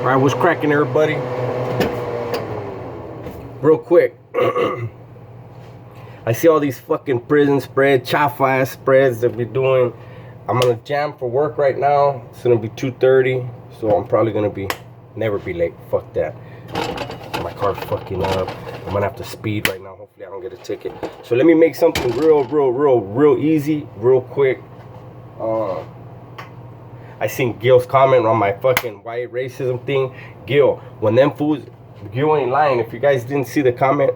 Alright, what's cracking, everybody? Real quick. I see all these fucking prison spread, chafa ass spreads that we're doing. I'm gonna jam for work right now. It's gonna be 2:30, so I'm probably gonna never be late. Fuck that. My car's fucking up. I'm gonna have to speed right now. Hopefully I don't get a ticket. So let me make something real easy, real quick. I seen Gil's comment on my fucking white racism thing. Gil, when them fools, Gil ain't lying. If you guys didn't see the comment,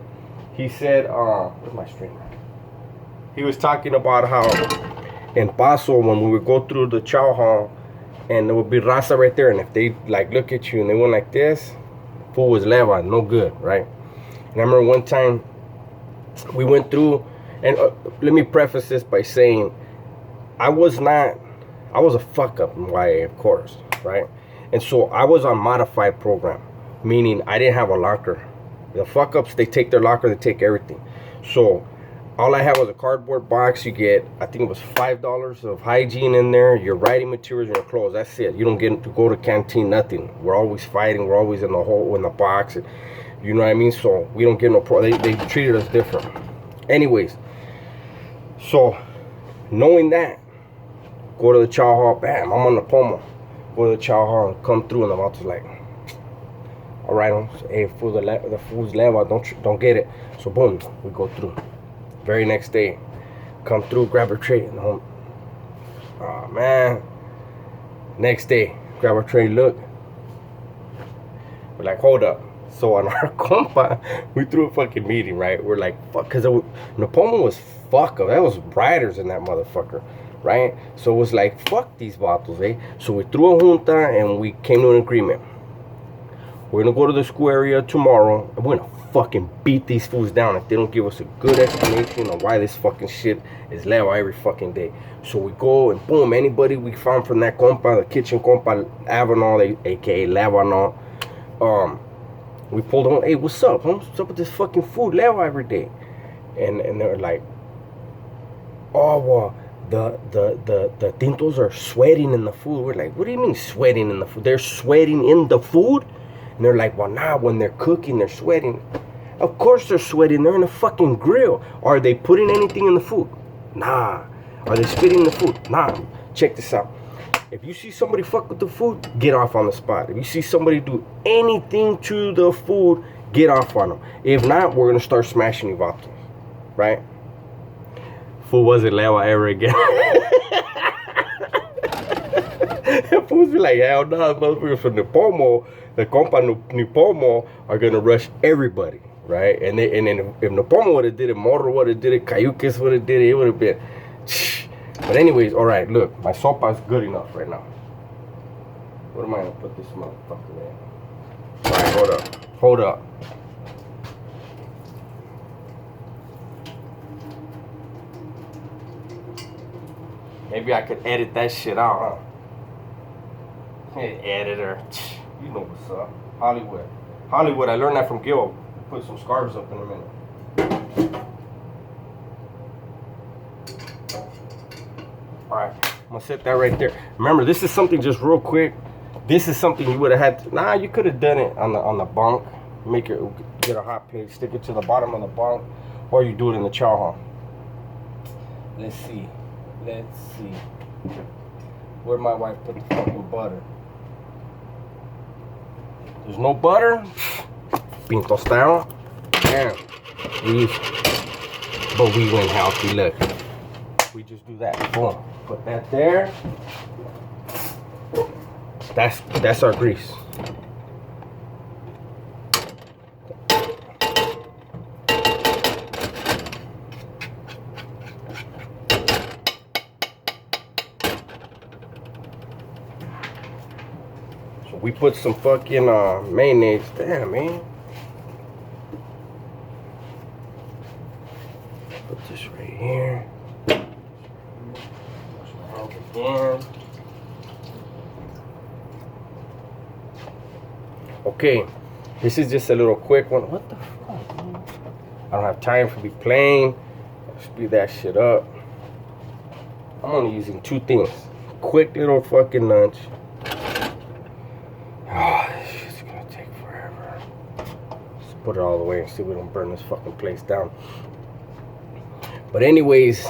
he said, where's my stream? He was talking about how in Paso, when we would go through the chow hall, and there would be raza right there, and if they like look at you and they went like this, fool was leva, no good, right? And I remember one time we went through, and let me preface this by saying, I was a fuck up in YA, of course, right? And so I was on modified program, meaning I didn't have a locker. The fuck ups, they take their locker, they take everything. So all I had was a cardboard box. You get, I think it was $5 of hygiene in there, your writing materials, and your clothes. That's it. You don't get to go to canteen, nothing. We're always fighting. We're always in the hole, in the box. And, you know what I mean? So we don't get no pro. They treated us different. Anyways, so knowing that, go to the chow hall, bam, I'm on the pomo. Go to the chow hall and come through, and the mouth is like, all right, hey, the food's level, don't get it. So boom, we go through. Very next day, come through, grab a tray, and home. Oh man. Next day, grab a tray, look. We're like, hold up. So on our compa, we threw a fucking meeting, right? We're like, fuck, because Napomo was fuck up. That was riders in that motherfucker, right? So it was like, fuck these bottles, eh? So we threw a junta and we came to an agreement. We're gonna go to the school area tomorrow, and we're gonna fucking beat these fools down if they don't give us a good explanation on why this fucking shit is leva every fucking day. So we go and boom, anybody we found from that compa, the kitchen compa, Avenal, aka Lavanal, we pulled on, hey, what's up, huh? What's up with this fucking food, leva every day? And they're like, oh, well, the tintos are sweating in the food. We're like, what do you mean sweating in the food? They're sweating in the food? And they're like, well, nah, when they're cooking, they're sweating. Of course they're sweating. They're in a fucking grill. Are they putting anything in the food? Nah. Are they spitting in the food? Nah. Check this out. If you see somebody fuck with the food, get off on the spot. If you see somebody do anything to the food, get off on them. If not, we're going to start smashing you vatos. Right? Food wasn't leva ever again. Fools be like, hell no, motherfuckers from Nipomo, the compa Nipomo are gonna rush everybody, right? And then if Nipomo would have did it, Morro would have did it, Cayuques would have did it, it would have been. But anyways, all right, look, my sopa is good enough right now. What am I gonna put this motherfucker in? All right, hold up. Maybe I could edit that shit out, huh? Hey, editor, you know what's up. Hollywood, I learned that from Gil. Put some scarves up in a minute. Alright, I'm gonna set that right there. Remember, this is something just real quick. This is something you would have had to, nah, you could have done it on the bunk. Make it, get a hot plate, stick it to the bottom of the bunk, or you do it in the chow hall. Let's see. Where'd my wife put the fucking butter? There's no butter. Pinto style. Damn. But we went healthy. Look. We just do that. Boom. Put that there. That's our grease. We put some fucking mayonnaise. Damn, man. Put this right here. Wash my hands again. Okay, this is just a little quick one. What the fuck, man? I don't have time for be playing. Speed that shit up. I'm only using two things. Quick little fucking lunch. Oh, put it all the way and see if we don't burn this fucking place down. But anyways,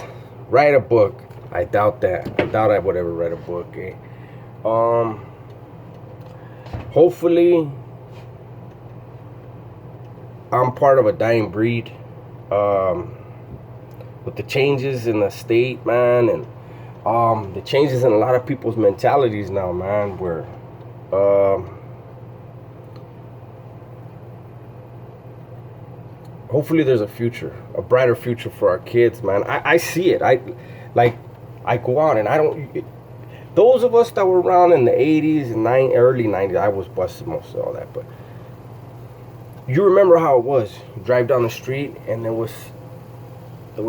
write a book. I doubt that. I doubt I would ever write a book. Eh? Hopefully, I'm part of a dying breed. With the changes in the state, man, and the changes in a lot of people's mentalities now, man, where hopefully there's a future, a brighter future for our kids, man. I see it. I go out and I don't. Those of us that were around in the 80s and early 90s, I was busted most of all that, but you remember how it was. You drive down the street and there were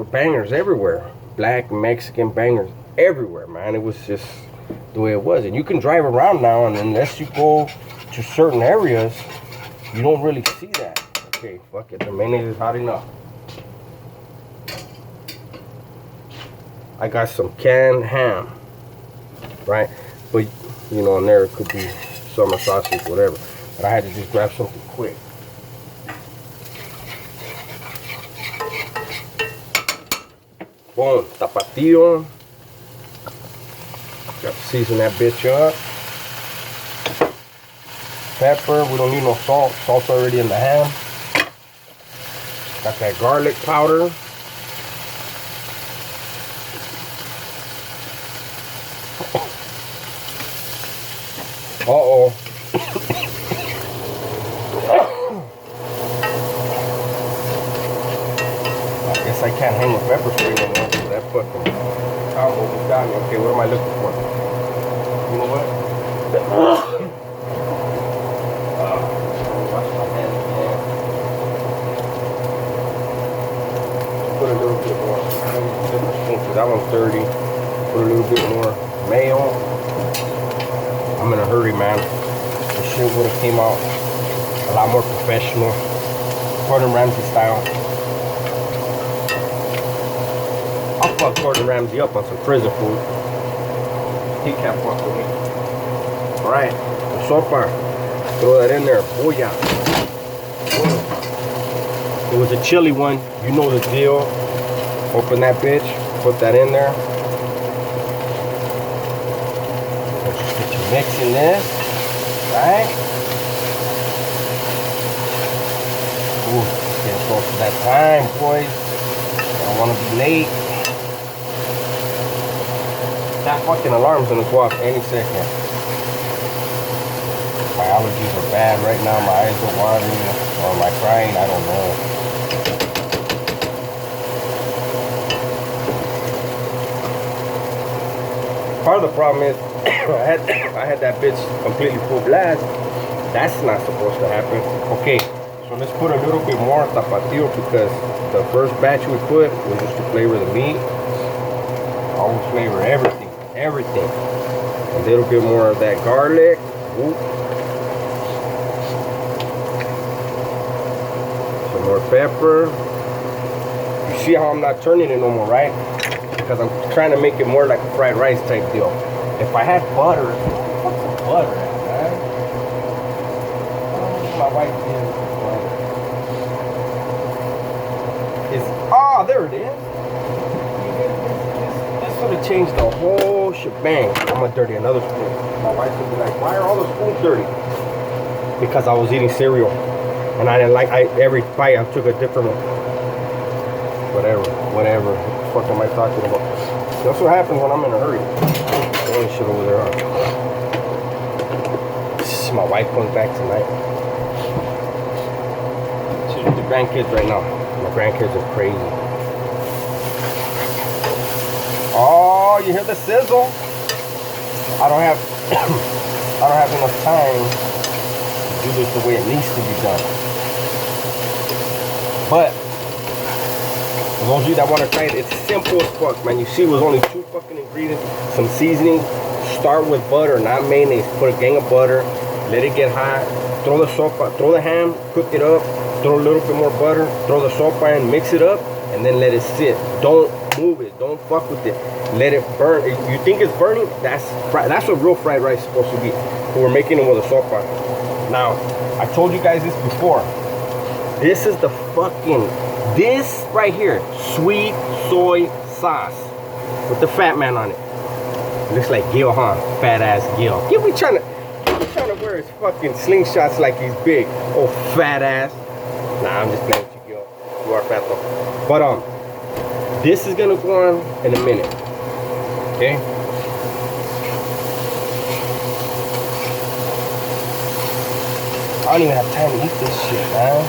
bangers everywhere. Black, Mexican bangers everywhere, man. It was just the way it was. And you can drive around now, and unless you go to certain areas, you don't really see that. Okay, fuck it. The mayonnaise is hot enough. I got some canned ham, right? But, you know, in there it could be summer sausage, whatever. But I had to just grab something quick. Boom, tapatio. Got to season that bitch up. Pepper, we don't need no salt. Salt's already in the ham. Got that garlic powder. Uh-oh. I can't hang with pepper spray no more, so that fucking combo just got me. Okay, what am I looking for? You know what? Wash my hands again. Put a little bit more. That one's dirty. Put a little bit more mayo. I'm in a hurry, man. This shit would have came out a lot more professional. Gordon Ramsay style. I'll fuck Gordon Ramsay up on some prison food. He can't fuck with me. Alright, the sopa. Throw that in there. Oh yeah. It was a chili one. You know the deal. Open that bitch. Put that in there. Just get you mixing this. Right? Ooh, getting close to that time, boys. I don't want to be late. That fucking alarm's gonna go off any second. My allergies are bad right now. My eyes are watering, or am I crying? I don't know. Part of the problem is I had that bitch completely full blast. That's not supposed to happen. Okay, so let's put a little bit more tapatio because the first batch we put was just to flavor the meat. Always flavor everything. Everything. A little bit more of that garlic. Ooh. Some more pepper. You see how I'm not turning it no more, right? Because I'm trying to make it more like a fried rice type deal. If I had butter, what's the butter at, man? My wife is. Ah, there it is. Would have changed the whole shebang. I'm gonna dirty another spoon. My wife would be like, why are all the spoons dirty? Because I was eating cereal and I didn't like every bite I took a different one. Whatever. What the fuck am I talking about? That's what happens when I'm in a hurry. Throwing shit over there. My wife comes back tonight. She's with the grandkids right now. My grandkids are crazy. Oh, you hear the sizzle? I don't have enough time to do this the way it needs to be done. But for those of you that want to try it, it's simple as fuck, man. You see, it was only 2 fucking ingredients, some seasoning. Start with butter, not mayonnaise. Put a gang of butter, let it get hot. Throw the sopa, throw the ham, cook it up. Throw a little bit more butter, throw the sopa in, mix it up, and then let it sit. Don't move it, don't fuck with it. Let it burn. If you think it's burning, that's what real fried rice is supposed to be. But we're making it with a sopa. Now, I told you guys this before. This is the fucking, this right here, sweet soy sauce with the fat man on it. Looks like Gil, huh? Fat ass Gil. He be trying to wear his fucking slingshots like he's big. Oh, fat ass. Nah, I'm just playing with you, Gil. You are fat though. But this is gonna go on in a minute. Okay? I don't even have time to eat this shit, man.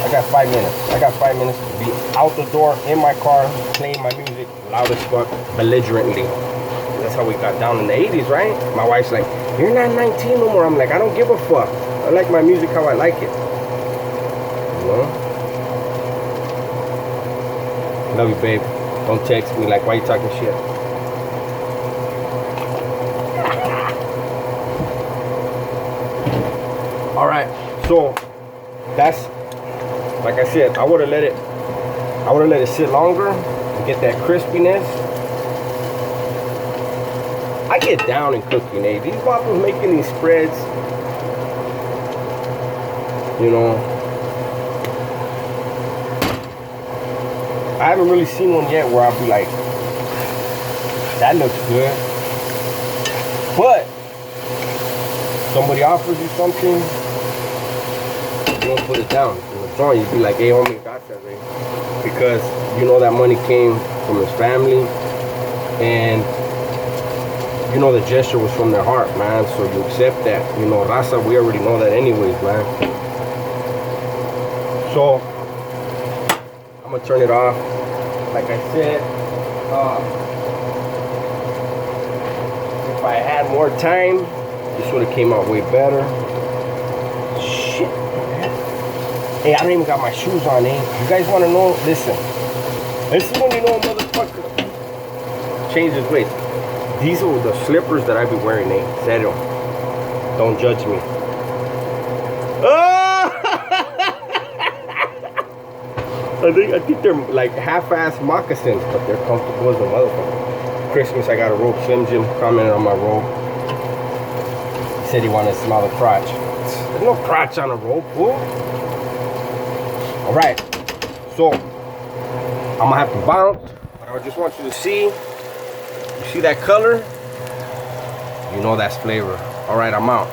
I got 5 minutes. I got 5 minutes to be out the door, in my car, playing my music loud as fuck, belligerently. That's how we got down in the 80s, right? My wife's like, you're not 19 no more. I'm like, I don't give a fuck. I like my music how I like it. You know? Love you, babe. Don't text me like, why you talking shit? All right, so that's, like I said, I would have let it sit longer and get that crispiness. I get down in cooking, eh? These bottles making these spreads, you know, I haven't really seen one yet where I'll be like, that looks good. But somebody offers you something, you don't put it down. You'd be like, hey homie, got that, right? Because you know that money came from his family, and you know the gesture was from their heart, man. So you accept that. You know, raza, we already know that anyways, man. So I'm gonna turn it off. Like I said, if I had more time, this would have came out way better. Shit. Hey, I don't even got my shoes on, eh? You guys want to know? Listen when you know a motherfucker change his ways. These are the slippers that I be wearing, eh? Serio. Don't judge me. Oh! I think they're like half-ass moccasins, but they're comfortable as a motherfucker. Christmas, I got a robe. Slim Jim commented on my robe. He said he wanted to smell the crotch. There's no crotch on a robe, fool. Alright, so I'm gonna have to bounce, but I just want you to see, you see that color? You know that's flavor. Alright, I'm out.